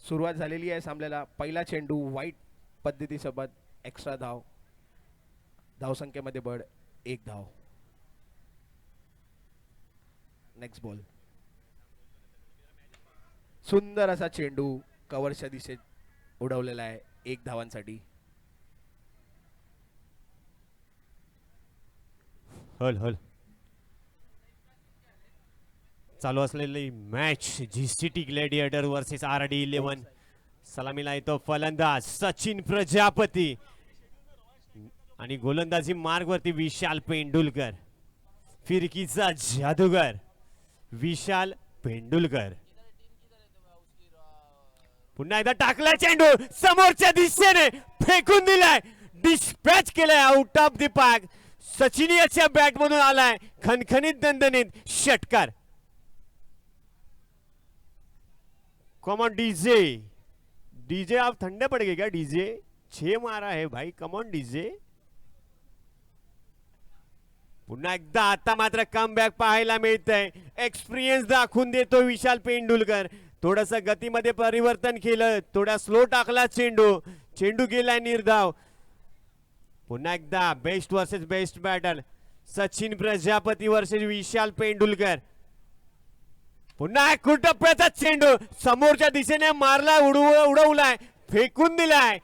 सुरुवात झालेली आहे सामन्याला. पहिला चेंडू वाईट पद्धतीसोबत एक्स्ट्रा धाव, धावसंख्येमध्ये बळ 1 धाव. Next ball. सुंदर असा चेंडू कव्हरच्या दिशेत उडवलेला आहे 1 धावांसाठी. हल हल चालू असलेली match GCT gladiator versus RD11. सलामीला येतो फलंदाज सचिन प्रजापती आणि गोलंदाजी मार्गवरती विशाल पेंडुलकर. फिरकीचा जादूगर विशाल पेंडुलकर. पुन्हा एकदा टाकला चेंडू समोरच्या दिशेने फेकून दिलाय. डिस्पॅच केलाय out of the park. Sachin याच्या बॅट मधून आलाय खणखणीत दणदणीत षटकार. Common DJ. डीजे आप ठंडे पड़ गए क्या डीजे? 6 मारा है भाई. Come on DJ. पुन्हा एकदा आता मात्र कमबॅक पाहायला मिळतंय. एक्सपिरियन्स दाखवून देतो विशाल पेंडुलकर. थोडस गतीमध्ये परिवर्तन केलं, थोडा स्लो टाकला चेंडू. चेंडू गेलाय निर्धाव. पुन्हा एकदा best versus best battle. Sachin Prajapati versus Vishal Pendulkar. पुन्हा टप्प्याचा चेंडू समोरच्या दिशेने मारला, उडवलाय, फेकून दिलाय.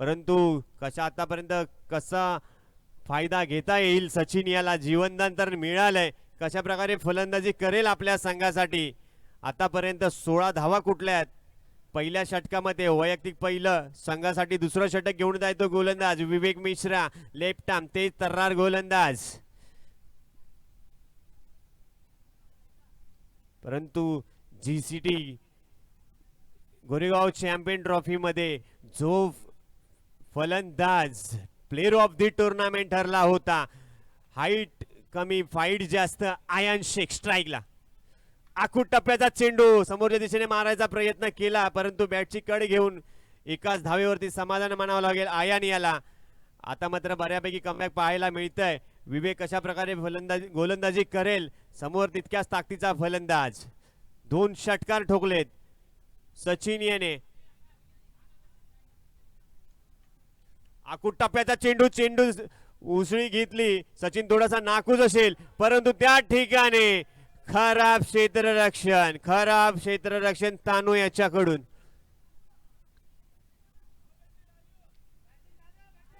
परंतु कशा आतापर्यंत कसा फायदा घेता येईल सचिन याला जीवनदान तर मिळालंय. कशा प्रकारे फलंदाजी करेल आपल्या संघासाठी. आतापर्यंत 16 धावा कुठल्या आहेत. पहिल्या षटकामध्ये वैयक्तिक पहिलं, संघासाठी दुसरं षटक घेऊन जायतो गोलंदाज विवेक मिश्रा. लेफ्ट आर्म तेज तर्रार गोलंदाज. परंतु जीसीटी गोरेगाव चॅम्पियन ट्रॉफी मध्ये जो फलंदाज प्लेयर ऑफ द टुर्नामेंट ठरला होता, हाईट कमी फाईट जास्त, आयन शेख स्ट्राईकला. आखूट टप्प्याचा चेंडू समोरच्या दिशेने मारायचा प्रयत्न केला, परंतु बॅटची कड घेऊन एकाच धावेवरती समाधान मानावं लागेल आयान याला. आता मात्र बऱ्यापैकी कमबॅक पाहायला मिळतंय. विवेक कशा प्रकारे गोलंदाजी करेल. समोर तितक्याच ताकदीचा फलंदाज. 2 षटकार ठोकलेत सचिन याने. आखूट टप्प्याचा चेंडू, चेंडू उसळी घेतली. सचिन थोडासा नाकूज असेल, परंतु त्या ठिकाणी खराब क्षेत्ररक्षण तानू याच्याकडून.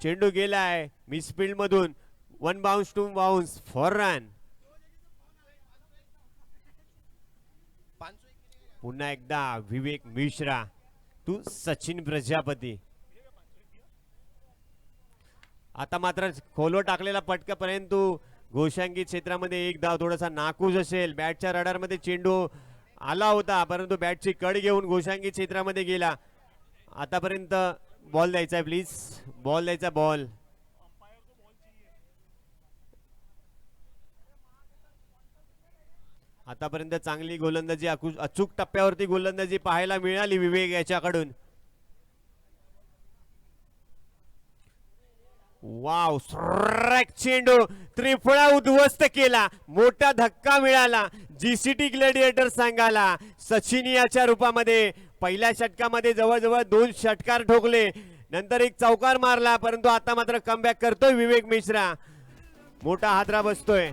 चेंडू गेलाय मिसफील्ड मधून. 1 बाउन्स 2 बाउन्स फॉर रन. पुन्हा एकदा विवेक मिश्रा तू सचिन प्रजापती. आता मात्र खोलो टाकलेला पटका, परंतु घोषांकी क्षेत्रामध्ये 1 धाव. थोडासा नाकूज असेल. बॅटच्या रडारमध्ये चेंडू आला होता, परंतु बॅटची कड घेऊन घोषांकी क्षेत्रामध्ये गेला. आतापर्यंत बॉल द्यायचा आहे प्लीज. बॉल द्यायचा. बॉल आतापर्यंत चांगली गोलंदाजी, अचूक टप्प्यावरती गोलंदाजी पाहायला मिळाली विवेक याच्याकडून. वाव, स्ट्राइक चेंडू त्रिफळा उद्ध्वस्त केला. मोठा धक्का मिळाला जीसीटी ग्लॅडिएटर संघाला. सचिन याच्या रूपामध्ये पहिल्या षटकामध्ये जवळजवळ 2 षटकार ठोकले, नंतर एक चौकार मारला, परंतु आता मात्र कमबॅक करतोय विवेक मिश्रा. मोठा हादरा बसतोय.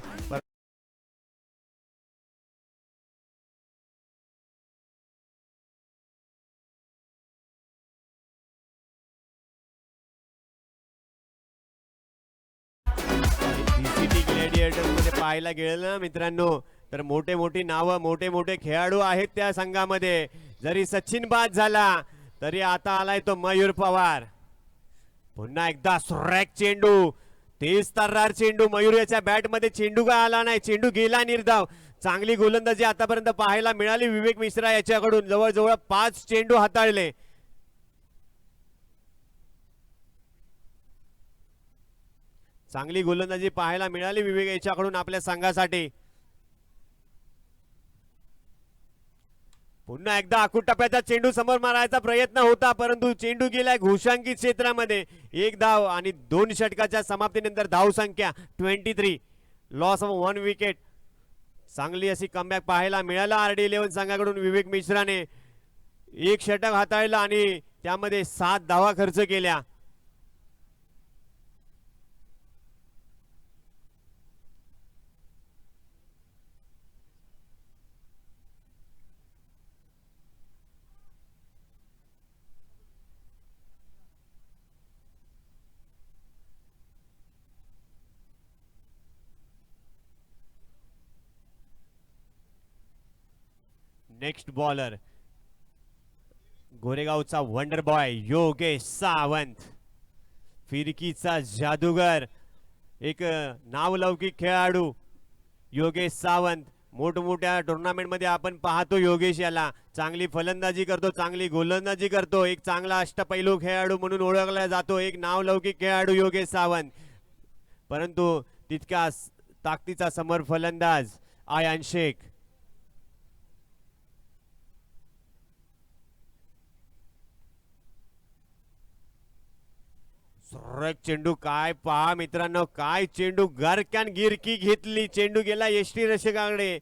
जीसीटी ग्लॅडिएटर मध्ये पाहायला गेलं ना मित्रांनो, तर मोठे मोठी नावं, मोठे मोठे खेळाडू आहेत त्या संघामध्ये. जरी सचिन बाद झाला तरी आता आलाय तो मयूर पवार. पुन्हा एकदा स्ट्राइक चेंडू, तेज तर्रार चेंडू. मयूर याच्या बॅट मध्ये चेंडू का आला नाही, चेंडू गेला निर्धाव. चांगली गोलंदाजी आतापर्यंत पाहायला मिळाली विवेक मिश्रा याच्याकडून. जवळजवळ 5 चेंडू हाताळले. चांगली गोलंदाजी पाहायला मिळाली विवेक याच्याकडून आपल्या संघासाठी. पुन्हा एकदा आकुटप्प्याचा चेंडू समोर मारायचा प्रयत्न होता, परंतु चेंडू गेलाय घोषांकित क्षेत्रामध्ये. 1 धाव आणि 2 षटकाच्या समाप्तीनंतर धावसंख्या 23. Loss of 1 wicket. चांगली अशी कमबॅक पाहायला मिळाला RD11 संघाकडून. विवेक मिश्राने 1 षटक हाताळलं आणि त्यामध्ये 7 धावा खर्च केल्या. नेक्स्ट बॉलर गोरेगावचा वंडर बॉय योगेश सावंत. फिरकीचा जादूगर, एक नावलौकिक खेळाडू योगेश सावंत. मोठमोठ्या टुर्नामेंटमध्ये आपण पाहतो योगेश याला. चांगली फलंदाजी करतो, चांगली गोलंदाजी करतो. एक चांगला अष्टपैलू खेळाडू म्हणून ओळखला जातो. एक नावलौकिक खेळाडू योगेश सावंत. परंतु तितकाच ताकदीचा समर फलंदाज आयान शेख. स्ट्राइक चेंडू, काय पहा मित्रांनो, काय चेंडू गरक्यान गिरकी घेतली. चेंडू गेला यष्टी रक्षकाकडे.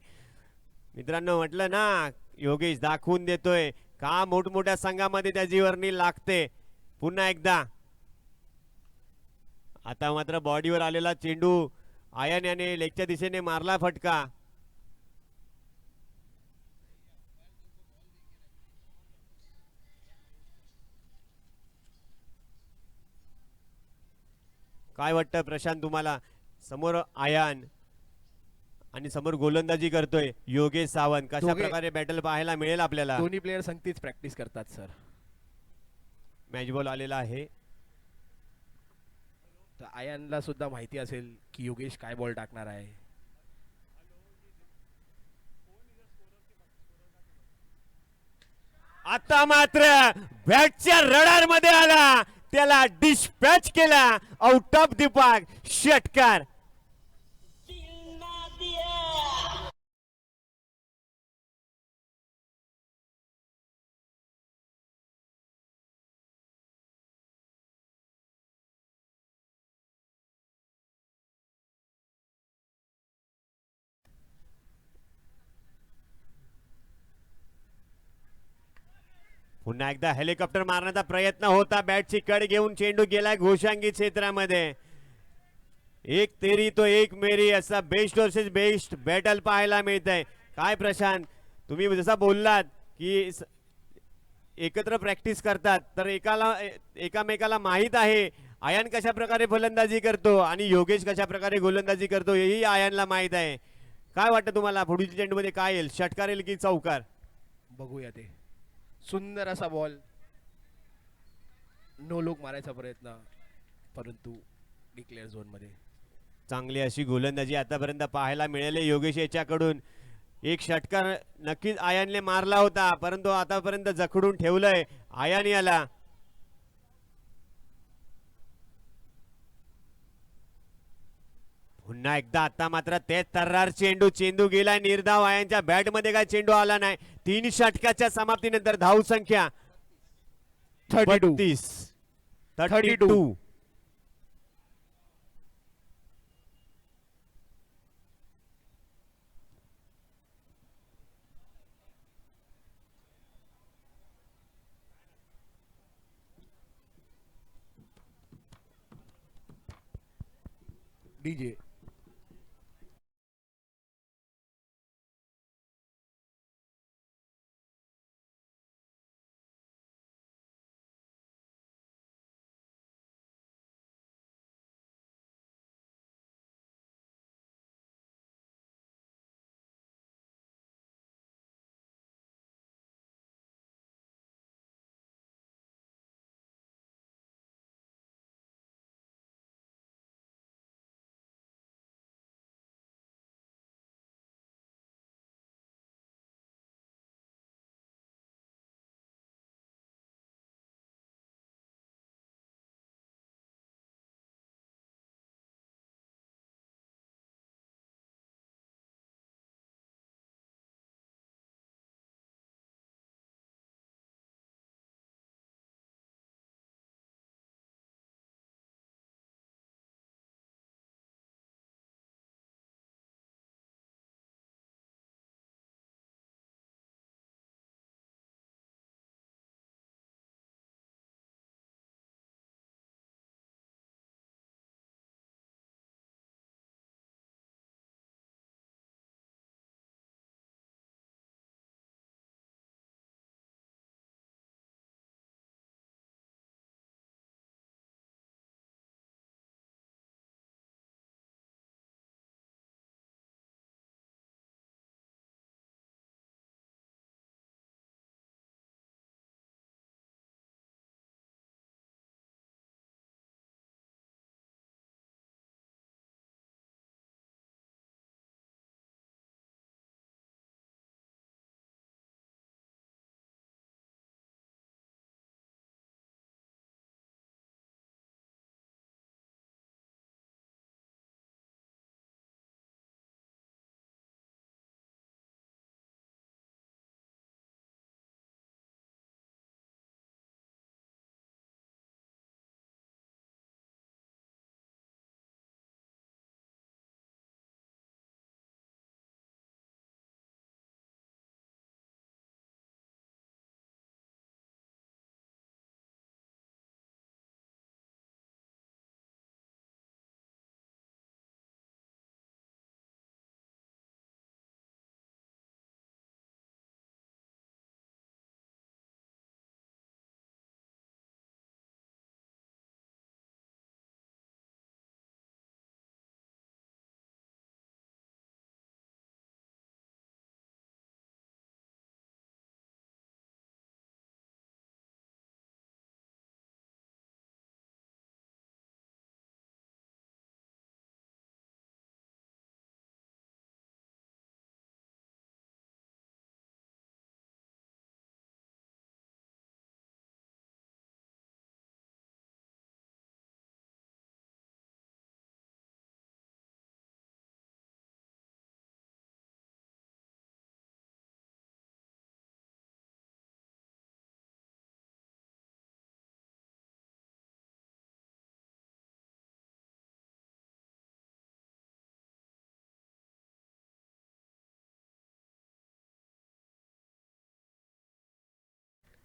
मित्रांनो म्हटलं ना, योगेश दाखवून देतोय का मोठमोठ्या संघामध्ये त्याची वर्णी लागते. पुन्हा एकदा आता मात्र बॉडीवर आलेला चेंडू आयन याने लेगच्या दिशेने मारला फटका. काय वाटतं प्रशांत तुम्हाला? समोर आयान आणि समोर गोलंदाजी करतोय योगेश सावंत. कशा प्रकारे बॅटल पाहायला मिळेल आपल्याला? दोन्ही प्लेयर संगतीच प्रॅक्टिस करतात सर. मॅच बॉल आलेला आहे. तर आयनला सुद्धा माहिती असेल की योगेश काय बॉल टाकणार आहे. आता मात्र बॅटच्या रडार मध्ये आला, त्याला डिस्पॅच केला. आउट ऑफ द पार्क षटकार. पुन्हा एकदा हेलिकॉप्टर मारण्याचा प्रयत्न होता. बॅटची कड घेऊन चेंडू गेलाय घोषांगी क्षेत्रामध्ये. एक तेरी तो एक मेरी असा बेस्ट वर्सेस बेस्ट बॅटल पाहायला मिळत आहे. काय प्रशांत, तुम्ही जसा बोललात की एकत्र प्रॅक्टिस करतात, तर एकामेकाला माहीत आहे आयन कशा प्रकारे फलंदाजी करतो आणि योगेश कशा प्रकारे गोलंदाजी करतो हेही आयनला माहीत आहे. काय वाटतं तुम्हाला पुढील चेंडूमध्ये काय येईल, षटकार येईल की चौकार? बघूया ते. सुंदर असा बॉल, नो लुक मारायचा प्रयत्न, परंतु डिक्लेअर झोन मध्ये. चांगली अशी गोलंदाजी आतापर्यंत पाहायला मिळाली योगेश याच्याकडून. एक षटकार नक्कीच आयनने मारला होता, परंतु आतापर्यंत जखडून ठेवलंय आयन याला. पुन्हा एकदा आता मात्र ते तर्रार चेंडू गेलाय निर्धाव. आयनच्या बॅट मध्ये काय चेंडू आला नाही. 3 षटकाच्या समाप्तीनंतर धाव संख्या 32. 32. डीजे.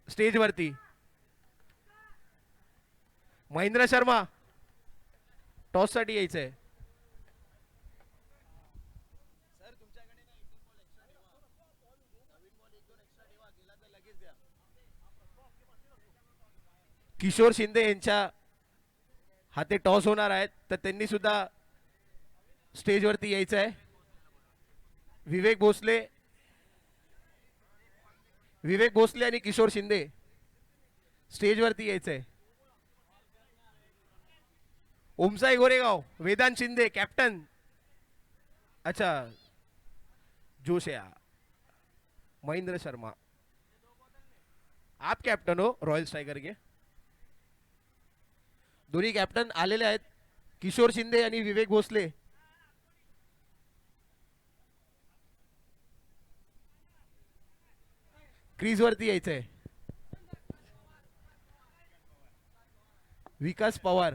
स्टेज वरती महेंद्र शर्मा टॉस साठी यायचंय. किशोर शिंदे यांच्या हाते टॉस होणार आहेत तर त्यांनी सुद्धा स्टेजवरती यायचं आहे. विवेक भोसले आणि किशोर शिंदे स्टेजवरती यायचंय. ओमसाई गोरेगाव, वेदांत शिंदे कॅप्टन. अच्छा, जोशिया, महेंद्र शर्मा, आप कॅप्टन हो रॉयल स्ट्रायकर के. दोन्ही कॅप्टन आलेले आहेत, किशोर शिंदे आणि विवेक भोसले. क्रीज वरती यायचंय. विकास पवार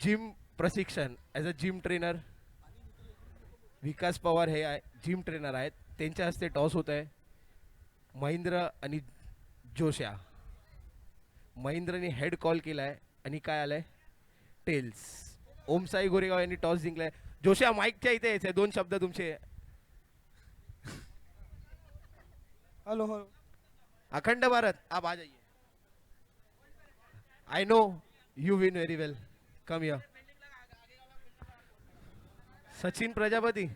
जिम प्रशिक्षण ॲज अ जिम ट्रेनर. विकास पवार हे जिम ट्रेनर आहेत, त्यांच्या हस्ते टॉस होत आहे. महेंद्र आणि जोशा. महेंद्रने हेड कॉल केला आहे आणि काय आलंय टेल्स. ओमसाई गोरेगाव यांनी टॉस जिंकलाय. जोशा माईकच्या इथे यायचंय, 2 शब्द तुमचे. Hello hello. अखंड भारत आप आ जाइए. I know you win very well, come here. Sachin Prajapati,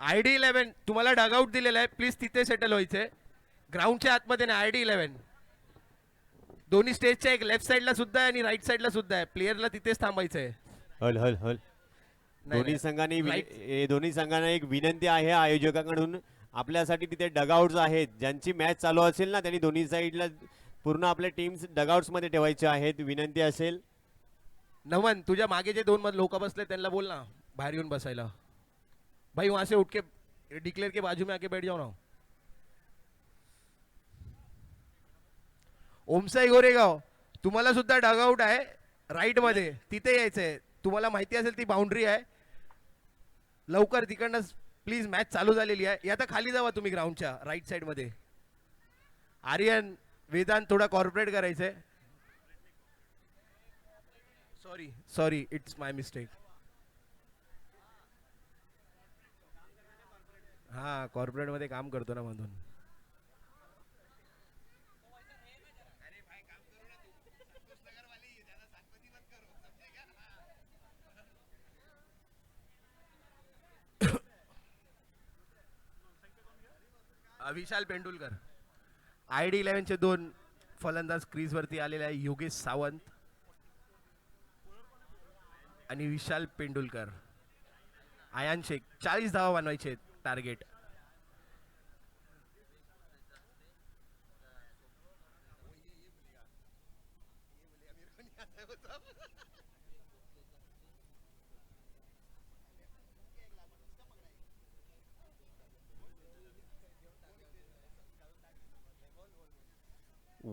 ID11 तुम्हाला डगआउट दिलेला आहे, प्लीज तिथे सेटल व्हायचंय. ग्राउंडच्या आतमध्ये नाही, ID11 दोन्ही स्टेजच्या एक लेफ्ट साइडला सुद्धा आहे आणि राईट साइडला सुद्धा आहे. प्लेयरला तिथेच थांबायचंय. हल हल हल. नाही, दोन्ही नाही. संघांनी Right. दोन्ही संघांना एक विनंती आहे आयोजकांकडून, आपल्यासाठी तिथे डगआउट्स आहेत. ज्यांची मॅच चालू असेल ना त्यांनी दोन्ही साईडला पूर्ण आपल्या टीम्स डगआउट्स मध्ये ठेवायचे आहेत. विनंती असेल. नमन, तुझ्या मागे जे 2 लोक बसले त्यांना बोल ना बाहेर येऊन बसायला. भाई वहां से उठ के डिक्लेअर के बाजू में आके बैठ जाओ ना. ओमसाई गोरेगाव तुम्हाला सुद्धा डगआउट आहे राईट मध्ये, तिथे यायचंय. तुम्हाला माहिती असेल ती बाउंड्री आहे. लवकर तिकडनं प्लीज, मॅच चालू झालेली आहे. या आता खाली जावा तुम्ही ग्राउंडच्या राईट साइड मध्ये. आर्यन वेदांत थोडा कॉर्पोरेट करायचंय. Sorry sorry, it's my mistake. हा कॉर्पोरेट मध्ये काम करतो ना म्हणून. विशाल पेंडुलकर. ID11 चे 2 फलंदाज क्रीज वरती आलेले आहे, योगेश सावंत आणि विशाल पेंडुलकर. आयान शेख 40 धावा बनवायचे टार्गेट.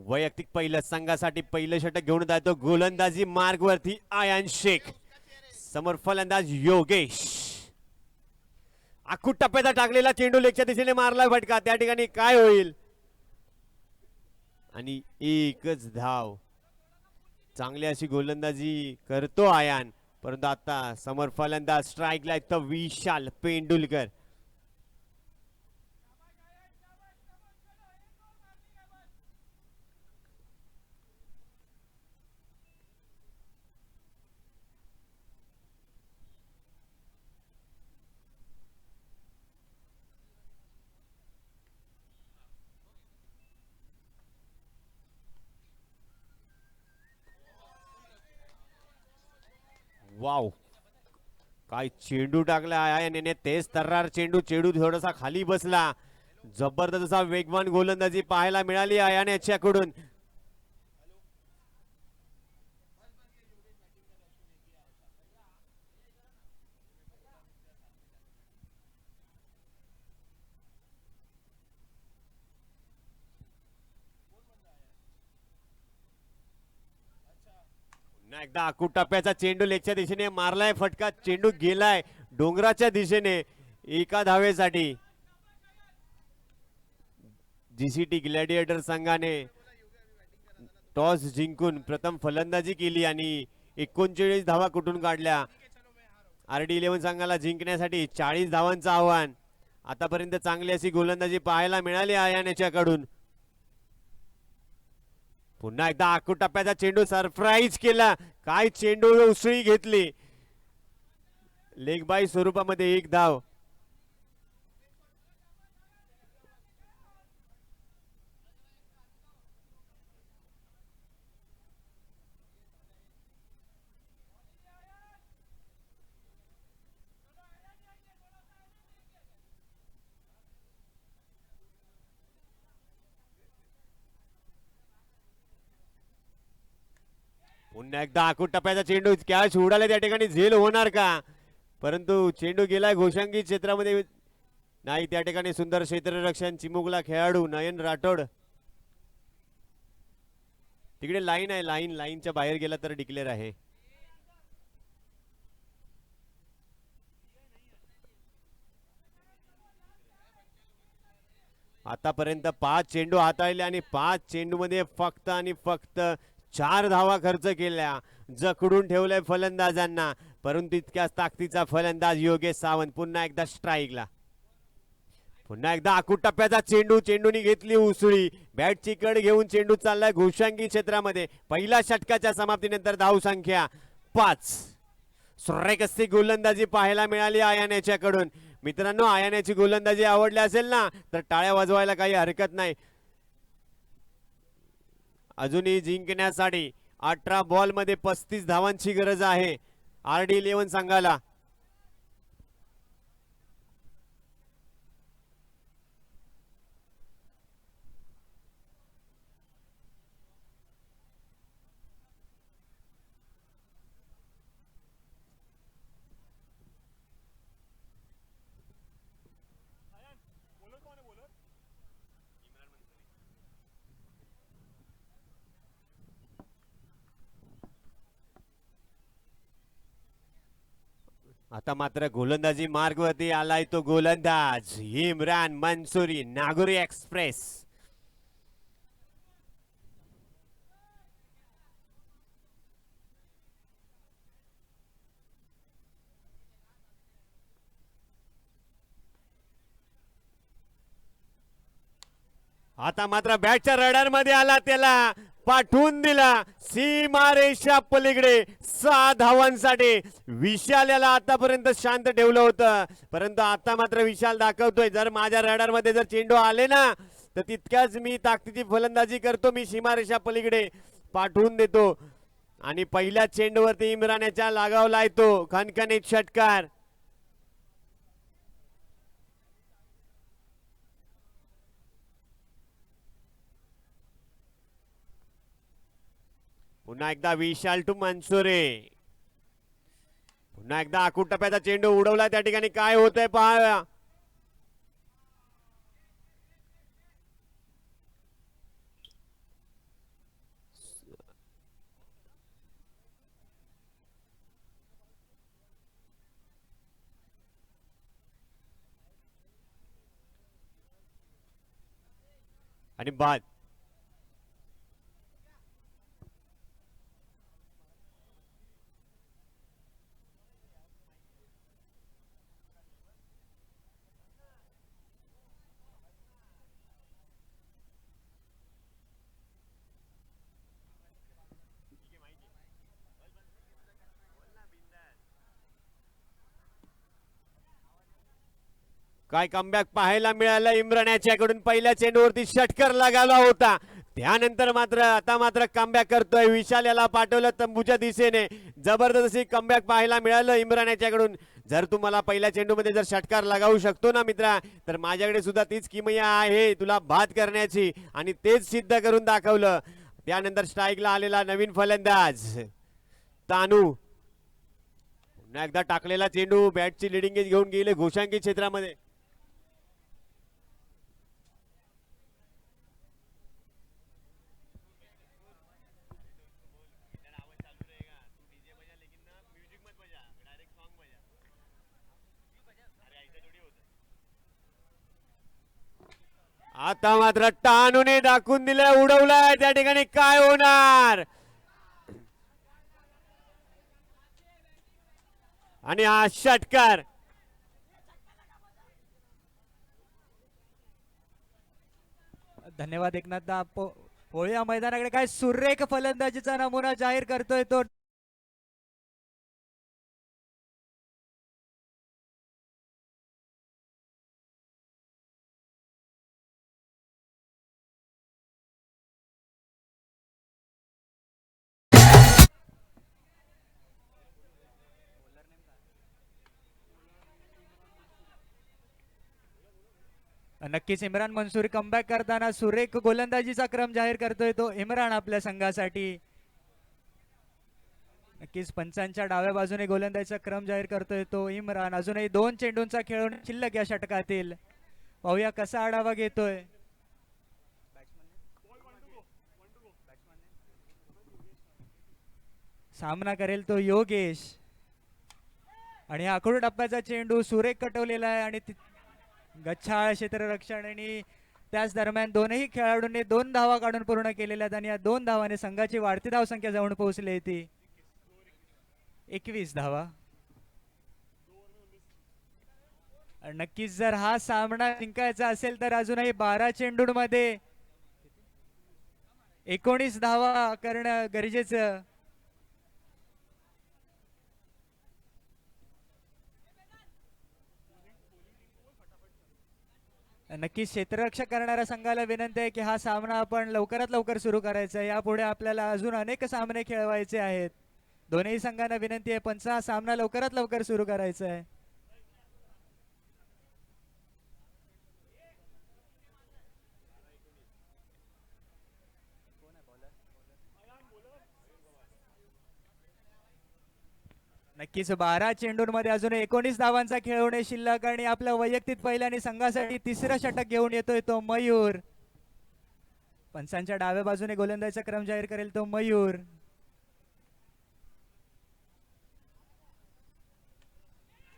वैयक्तिक पहिलं संघासाठी पहिलं षटक घेऊन जातो गोलंदाजी मार्ग वरती आयान शेख. समोर फलंदाज योगेश. आखूट टप्प्याचा टाकलेला चेंडू लेगच्या दिशेने मारला फटका. त्या ठिकाणी काय होईल? आणि एकच धाव. चांगली अशी गोलंदाजी करतो आयान, परंतु आता समोर फलंदाज स्ट्राईकला तो विशाल पेंडुलकर. वाव, काय चेंडू टाकला आयाने. तेच तर्रार चेंडू. चेंडू थोडासा खाली बसला. जबरदस्त असा वेगवान गोलंदाजी पाहायला मिळाली आयान याच्याकडून. पुन्हा एकदा आखूट टप्प्याचा चेंडू लेगच्या दिशेने मारलाय फटका. चेंडू गेलाय डोंगराच्या दिशेने एका धावेसाठी. जीसीटी ग्लॅडिएटर संघाने टॉस जिंकून प्रथम फलंदाजी केली आणि 39 धावा कुठून काढल्या. RD11 संघाला जिंकण्यासाठी 40 धावांचं आव्हान. आतापर्यंत चांगली अशी गोलंदाजी पाहायला मिळाली आयान याच्याकडून. पुन्हा एकदा आखूट टप्प्याचा चेंडू सरप्राईज केला. काय चेंडू उसळी घेतली. लेग बाय स्वरूपामध्ये 1 धाव. पुन्हा एकदा आखूट टप्प्याचा चेंडू. कॅच उडाला त्या ठिकाणी. झेल होणार का? परंतु चेंडू गेलाय घोषांगी क्षेत्रामध्ये. नाही, त्या ठिकाणी सुंदर क्षेत्ररक्षण. चिमुकला खेळाडू नयन राठोड. तिकडे लाईन आहे. लाईनच्या बाहेर गेला तर डिक्लेअर आहे. आतापर्यंत 5 चेंडू हाताळले आणि 5 चेंडू मध्ये फक्त आणि फक्त 4 धावा खर्च केल्या. जखडून ठेवलंय फलंदाजांना, परंतु तितक्याच ताकदीचा फलंदाज योगेश सावंत पुन्हा एकदा स्ट्राईकला. पुन्हा एकदा आखूड टप्प्याचा चेंडू, चेंडूनी घेतली उसळी, बॅटची कड घेऊन चेंडू चाललाय घोषांगी क्षेत्रामध्ये. पहिल्या षटकाच्या समाप्तीनंतर धावसंख्या 5. सुरेख अशी गोलंदाजी पाहायला मिळाली आयान याच्याकडून. मित्रांनो, आयानाची गोलंदाजी आवडली असेल ना तर टाळ्या वाजवायला काही हरकत नाही. अजूनही जिंकण्यासाठी 18 बॉल मध्ये 35 धावांची गरज आहे RD11 संघाला. आता मात्र गोलंदाजी मार्गवरती आलाय तो गोलंदाज इम्रान मंसूरी, नागोरी एक्सप्रेस. आता मात्र बॅटच्या रडार मध्ये आला, त्याला पाठवून दिला सीमारेषा पलीकडे 6 धावांसाठी. विशाल याला आतापर्यंत शांत ठेवलं होतं, परंतु आता मात्र विशाल दाखवतोय जर माझ्या रडार मध्ये जर चेंडू आले ना तर तितक्याच मी ताकदीची फलंदाजी करतो, मी सीमारेषा पलीकडे पाठवून देतो. आणि पहिल्या चेंडूवरती इम्रान याच्या लागावला येतो खणखणीत षटकार. पुन्हा एकदा विशाल टू मनसुरे, पुन्हा एकदा आखूड टप्प्याचा चेंडू उडवला, त्या ठिकाणी काय होतंय पहा. आणि बाद. काय कमबॅक पाहायला मिळालं इम्रान याच्याकडून. पहिल्या चेंडूवरती षटकार लगावला होता, त्यानंतर मात्र आता मात्र कमबॅक करतोय. विशाल याला पाठवलं तंबूच्या दिशेने, जबरदस्ती कमबॅक पाहायला मिळालं इम्रान याच्याकडून. जर तुम्हाला पहिल्या चेंडूमध्ये जर षटकार लगावू शकतो ना मित्रा, तर माझ्याकडे सुद्धा तीच किमया आहे तुला बाद करण्याची, आणि तेच सिद्ध करून दाखवलं. त्यानंतर स्ट्राईकला आलेला नवीन फलंदाज तानू, पुन्हा एकदा टाकलेला चेंडू, बॅटची लिडिंग घेऊन गेले घोषांकी क्षेत्रामध्ये. आता मात्र टानूने दाखवून दिलं, उडवलाय, त्या ठिकाणी काय होणार. आणि हा षटकार. धन्यवाद एकनाथदा. पोळ्या मैदानाकडे काय सुरेख फलंदाजीचा नमुना जाहीर करतोय तो. नक्कीच इम्रान मंसूरी कमबॅक करताना सुरेख गोलंदाजीचा क्रम जाहीर करतोय तो इम्रान आपल्या संघासाठी. नक्कीच पंचांच्या डाव्या बाजूने गोलंदाजीचा क्रम जाहीर करतोय तो इम्रान. अजूनही 2 चेंडूंचा खेळ शिल्लक या षटकातील. पाहूया कसा आढावा घेतोय. सामना करेल तो योगेश, आणि आखूड टप्प्याचा चेंडू सुरेख कटवलेला आहे, आणि गच्छाळ क्षेत्ररक्षण आणि त्याच दरम्यान दोनही खेळाडूंनी 2 धावा काढून पूर्ण केलेल्या आहेत आणि या 2 धावाने संघाची वाढती धावसंख्या जाऊन पोहोचली ती 21 धावा. नक्कीच जर हा सामना जिंकायचा असेल तर अजूनही 12 चेंडूंमध्ये 19 धावा करणं गरजेचं. नक्कीच क्षेत्ररक्षक करणाऱ्या संघाला विनंती आहे की हा सामना आपण लवकरात लवकर सुरू करायचा आहे. यापुढे आपल्याला अजून अनेक सामने खेळवायचे आहेत. दोन्ही संघांना विनंती आहे पण हा सामना लवकरात लवकर सुरू करायचा आहे. नक्कीच 12 चेंडूंमध्ये अजून 19 धावांचा खेळ होणे शिल्लक आणि आपल्या वैयक्तिक पहिल्याने संघासाठी तिसरं षटक घेऊन येतोय तो मयूर. पंचांच्या डाव्या बाजूने गोलंदाजीचा क्रम जाहीर करेल तो मयूर.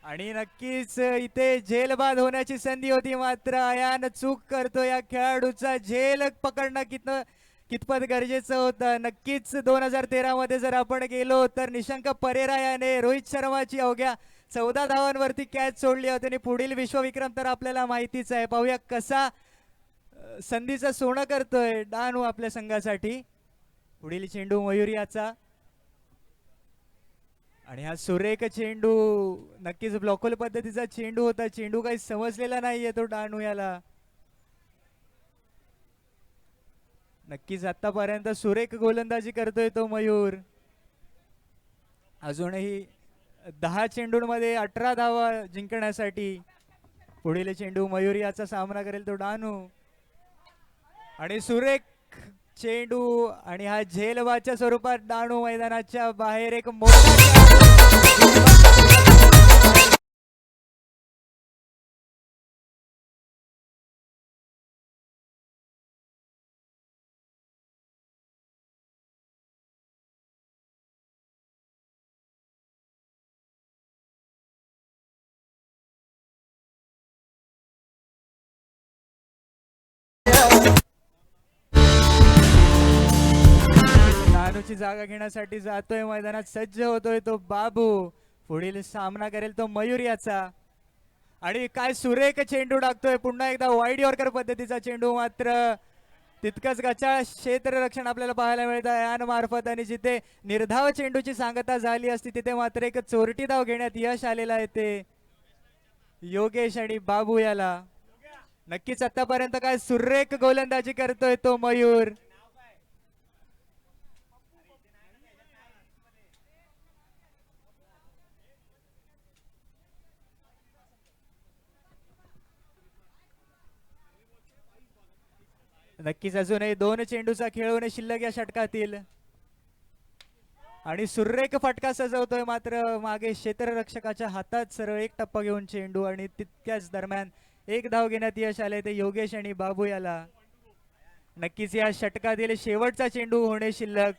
आणि नक्कीच इथे झेलबाद होण्याची संधी होती मात्र अयान चूक करतो. या खेळाडूचा झेल पकडणं कितपत गरजेचं होतं. नक्कीच 2013 मध्ये जर आपण गेलो तर निशंक परेरा याने रोहित शर्माची अवघ्या 14 धावांवरती कॅच सोडली होती आणि पुढील विश्वविक्रम तर आपल्याला माहितीच आहे. पाहूया कसा संधीचं सोनं करतोय डानू आपल्या संघासाठी. पुढील चेंडू मयूर याचा आणि हा सुरेख चेंडू नक्कीच ब्लॉकहोल पद्धतीचा चेंडू होता. चेंडू काही समजलेला नाहीये तो डानू याला. नक्कीच आतापर्यंत सुरेख गोलंदाजी करतोय तो मयूर. अजूनही 10 चेंडूंमध्ये 18 धावा जिंकण्यासाठी पुढील चेंडू मयूर याचा सामना करेल तो डानू आणि सुरेख चेंडू आणि हा झेलबादच्या स्वरूपात डानू मैदानाच्या बाहेर एक मोठा डानूची जागा घेण्यासाठी जातोय मैदानात सज्ज होतोय तो बाबू. पुढील सामना करेल तो मयूर याचा आणि काय सुरेख चेंडू टाकतोय. पुन्हा एकदा वाईड यॉर्कर पद्धतीचा चेंडू मात्र तितकंच गचाळ क्षेत्ररक्षण आपल्याला पाहायला मिळतं यान मार्फत आणि जिथे निर्धाव चेंडूची सांगता झाली असती तिथे मात्र एक चोरटी धाव घेण्यात यश आलेलं आहे ते योगेश आणि बाबू याला. नक्कीच आतापर्यंत काय सुरेख गोलंदाजी करतोय तो मयूर. नक्कीच अजूनही 2 चेंडूचा खेळ होणे शिल्लक या षटकातील आणि सुरेख फटका सजवतोय मात्र मागे क्षेत्ररक्षकाच्या हातात सरळ एक टप्पा घेऊन चेंडू आणि तितक्याच दरम्यान एक धाव घेण्यात यश आले ते योगेश आणि बाबू याला. नक्कीच या षटकातील शेवटचा चेंडू होणे शिल्लक.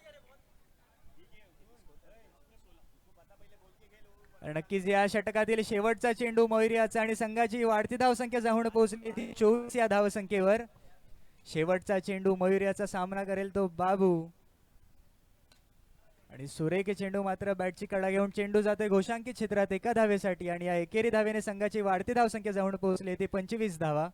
नक्कीच या षटकातील शेवटचा चेंडू मयूर याचा आणि संघाची वाढती धावसंख्या जाऊन पोहोचली 24 या धावसंख्येवर. शेवटचा चेंडू मयूर याचा सामना करेल तो बाबू आणि सुरेख चेंडू मात्र बॅटची कडा घेऊन चेंडू जातोय घोषांकित क्षेत्रात एका धावेसाठी आणि या एकेरी धावेने संघाची वाढती धावसंख्या जाऊन पोहोचली ते 25 धावा.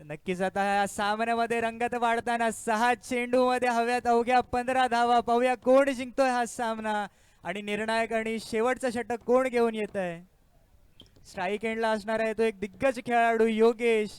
नक्कीच आता या सामन्यामध्ये रंगत वाढताना 6 चेंडू मध्ये हव्यात अवघ्या 15 धावा. पाहूया कोण जिंकतोय हा सामना आणि निर्णायक आणि शेवटचं षटक कोण घेऊन येत आहे. स्ट्राईक एंडला असणार आहे तो एक दिग्गज खेळाडू योगेश.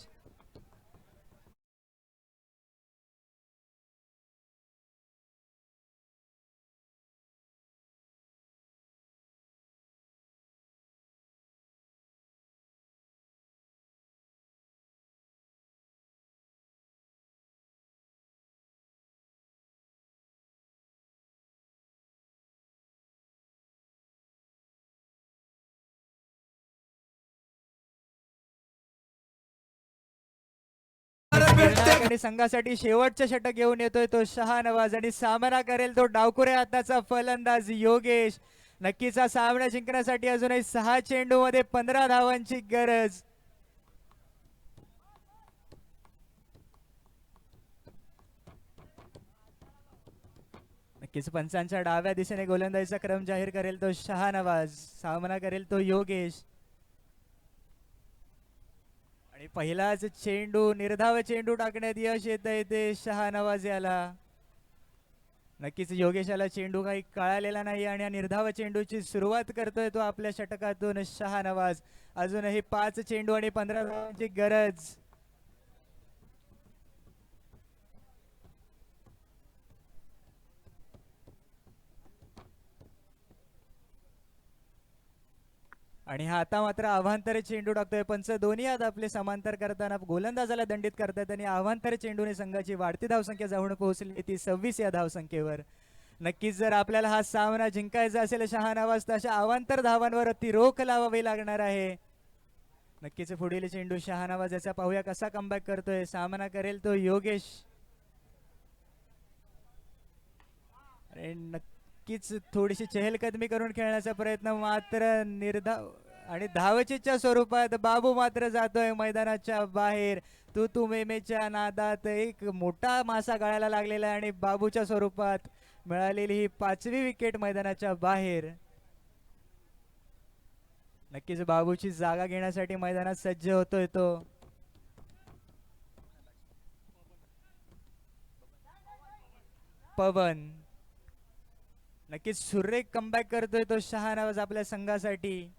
आणि संघासाठी शेवटचे षटक घेऊन येतोय तो शहानवाज आणि सामना करेल तो डावकुरे हाताचा फलंदाज योगेश. नक्कीच हा सामना जिंकण्यासाठी अजूनही 6 चेंडू मध्ये 15 धावांची गरज. नक्कीच पंचांच्या डाव्या दिशेने गोलंदाजीचा क्रम जाहीर करेल तो शहानवाज, सामना करेल तो योगेश. आणि पहिलाच चेंडू, निर्धाव चेंडू टाकण्यात यश येत आहे ते शहानवाज याला. नक्कीच योगेशाला चेंडू काही कळालेला नाही आणि या निर्धाव चेंडूची सुरुवात करतोय तो आपल्या षटकातून शहानवाज. अजूनही 5 चेंडू आणि 15 धावांची गरज. आणि हा आता मात्र अवांतर चेंडू टाकतोय पंच. दोन्ही हात आपले समांतर करताना गोलंदाजाला दंडित करतात आणि अवांतर चेंडूने संघाची वाढती धावसंख्या जाऊन पोहोचली ती 26 या धावसंख्येवर. नक्कीच जर आपल्याला हा सामना जिंकायचा असेल शहानवाज तर अशा अवांतर धावांवर ती रोख लावावी लागणार आहे. नक्कीच पुढील चेंडू शहानवाज याचा पाहूया कसा कमबॅक करतोय. सामना करेल तो योगेश. आणि नक्कीच थोडीशी चहलकदमी करून खेळण्याचा प्रयत्न मात्र निर्धाव आणि धावचीच्या स्वरूपात बाबू मात्र जातोय मैदानाच्या बाहेर. तू मेमेच्या नादात एक मोठा मासा गळायला लागलेला आहे आणि बाबूच्या स्वरूपात मिळालेली ही 5वी विकेट मैदानाच्या बाहेर. नक्कीच बाबूची जागा घेण्यासाठी मैदानात सज्ज होतोय तो. पवन. नक्कीच सुरेख कमबॅक करतोय तो शहानवाज आपल्या संघासाठी.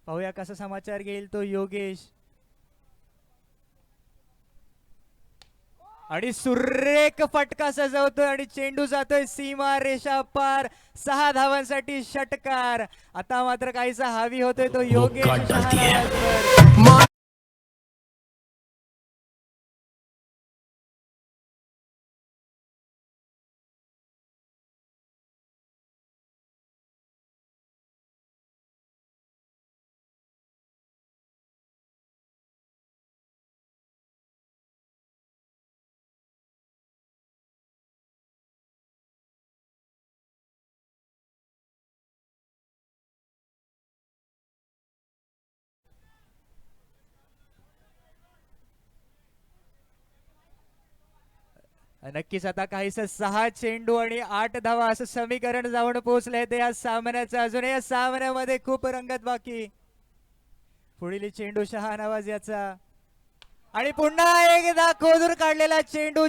पाहूया कसा समाचार घेईल तो योगेश. आणि सुरेख फटका सजवतोय आणि चेंडू जातोय सीमा रेषा पार. 6 धावांसाठी षटकार. आता मात्र काहीसा हावी होतोय तो योगेश शहानवाजवर. नक्कीच आता काहीसं 6 चेंडू आणि 8 धावा असं समीकरण जाऊन पोहोचलंय ते या सामन्याचं. अजून या सामन्यामध्ये खूप रंगत बाकी. पुढील चेंडू शहानवाज याचा आणि पुन्हा एकदा खोदून काढलेला चेंडू.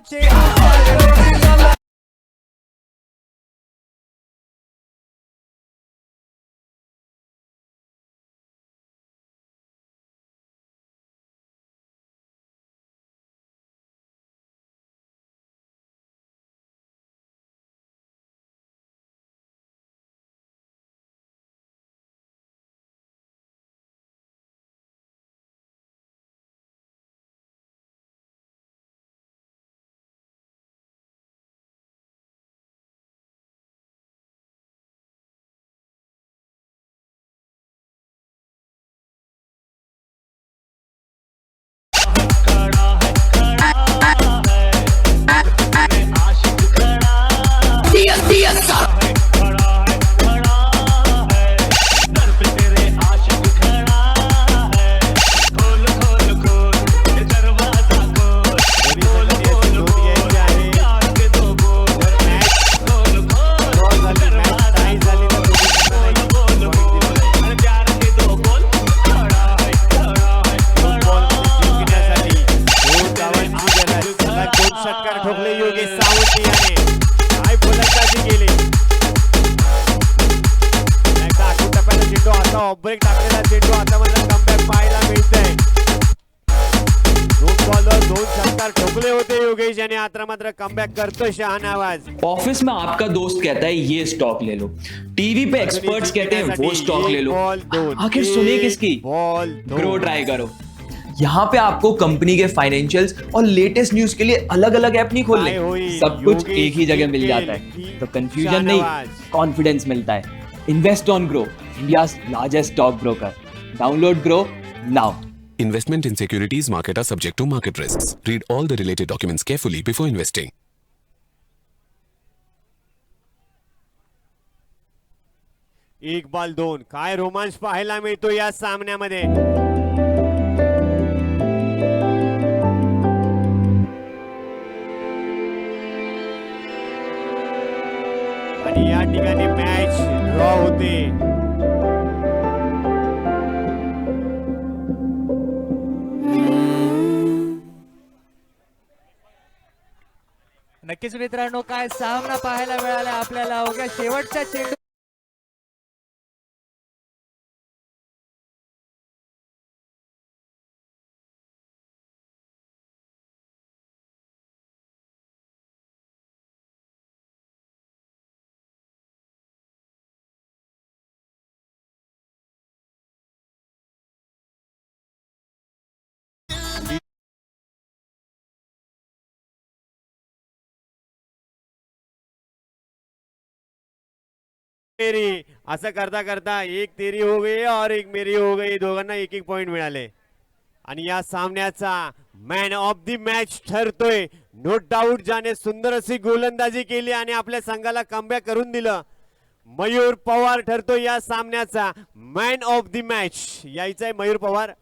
ब्रेक टाकलेला चेंडू आता मला कमबॅक पाहायला मिळतंय. 2 बॉलवर 2 षटकार ठोकले होते योगेश आणि आता मात्र कमबॅक करतोय शहानवाज. ऑफिस में आपका दोस्त कहता है ये स्टॉक ले लो, टीवी पे एक्सपर्ट्स कहते हैं वो स्टॉक ले लो, आखिर सुनिए किसकी? ग्रो ट्राई करो. यहाँ पे आपको कंपनी के फाइनेंशियल्स और लेटेस्ट न्यूज के लिए अलग अलग ऐप नहीं खोलने, सब कुछ एक ही जगह मिल जाता है. तो कंफ्यूजन नहीं, कॉन्फिडेंस मिलता है. Invest on grow, India's largest stock broker. Download Grow now. Investment in securities market are subject to market risks. Read all the related documents carefully before investing. एक बॉल 2. काय रोमांच पाहायला मिळतो या सामन्यामध्ये. ठिकाणी मॅच ड्रॉ होते. नक्कीच मित्रांनो, काय सामना पाहायला मिळाला आपल्याला. अवघ्या शेवटच्या चेंडू मेरी असं करता करता एक तेरी हो गई और एक मेरी हो गई. दोघांना एक एक पॉइंट मिळाले आणि या सामन्याचा मॅन ऑफ द मॅच ठरतोय. नो डाऊट ज्याने सुंदर अशी गोलंदाजी केली आणि आपल्या संघाला कमबॅक करून दिलं, मयूर पवार ठरतो या सामन्याचा मॅन ऑफ द मॅच. यायचंय मयूर पवार.